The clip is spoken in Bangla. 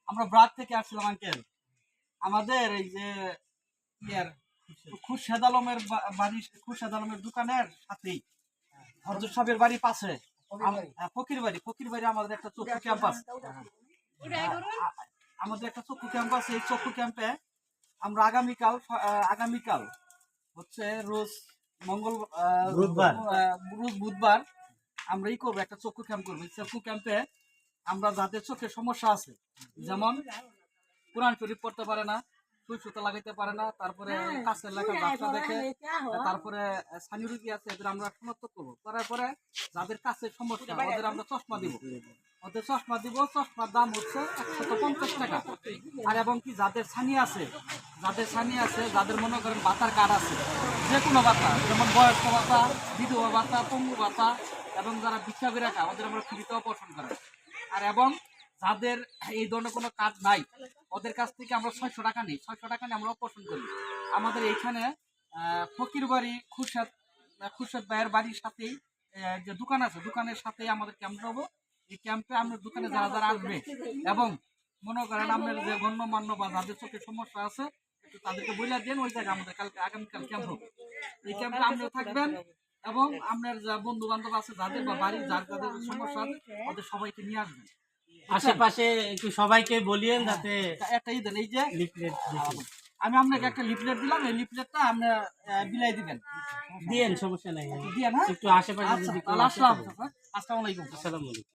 আমরা ব্রাক থেকে আসছিলাম আঙ্কেল। আমাদের এই যে ইয়ার খুরশেদ আলমের বাড়ি, খুরশেদ আলমের দোকানের সাথেই হযরত সাহেবের বাড়ি পাশে ফকির বাড়ি আমাদের একটা চক্ষু ক্যাম্পাস। আমাদের একটা চক্ষু ক্যাম্পাস, এই চক্ষু ক্যাম্পে আমরা আগামীকাল হচ্ছে রোজ বুধবার আমরা করবো, একটা চক্ষু ক্যাম্প করবো। চক্ষু ক্যাম্পে আমরা যাদের চোখের সমস্যা আছে, যেমন কোরআন শরীফ পড়তে পারে না, সুই সুতা লাগাইতে পারে না, তারপরে কাছের লেখা ব্যবসা দেখে, তারপরে স্থানীয় রোগী আছে, এদের আমরা শনাক্ত করবো। করার পরে যাদের কাছের সমস্যা ওদের আমরা চশমা দিব, চশমার দাম হচ্ছে 150 টাকা। আর এবং কি যাদের ছানি আছে, যাদের মনে করেন ভাতার কার্ড আছে, যে কোনো ভাতা, যেমন বয়স্ক ভাতা, বিধবা ভাতা, পঙ্গু ভাতা, এবং যারা ভিক্ষাবী রাখা ওদের আমরা ফ্রিতে অপারেশন করাই। আর এবং যাদের এই ধরনের কোনো কার্ড নাই ওদের কাছ থেকে আমরা 600 টাকা নিই, 600 টাকা নিয়ে আমরা অপারেশন করি। আমাদের এইখানে ফকির বাড়ি খুরশেদ ভাইয়ের বাড়ির সাথেই যে দোকান আছে, দোকানের সাথেই আমাদের ক্যাম্প হবো। এই ক্যাম্পে আমরা দোকানে যারা আসবে এবং মনে করেন আপনার যে গণ্যমান্য বা যাদের চোখের সমস্যা আছে একটু তাদেরকে বলে দেন, ওই জায়গায় আমাদের আগামীকাল ক্যাম্প হবে। এই ক্যাম্পে আপনিও থাকবেন এবং আপনার যা বন্ধু বান্ধব আছে যাদের বা বাড়ির যাদের সমস্যা ওদের সবাইকে নিয়ে আসবেন। আশেপাশে একটু সবাইকে বলিয়েন যাতে একটা দেন। এই যে লিফলেট আমি আপনাকে একটা লিফলেট দিলাম, এই লিফলেটটা আপনি বিলাই দিবেন, দিয়েন, সমস্যা নাই, দিয়েন। হ্যাঁ, একটু আশেপাশে যদি আসসালামু আলাইকুম। আসসালামু আলাইকুম।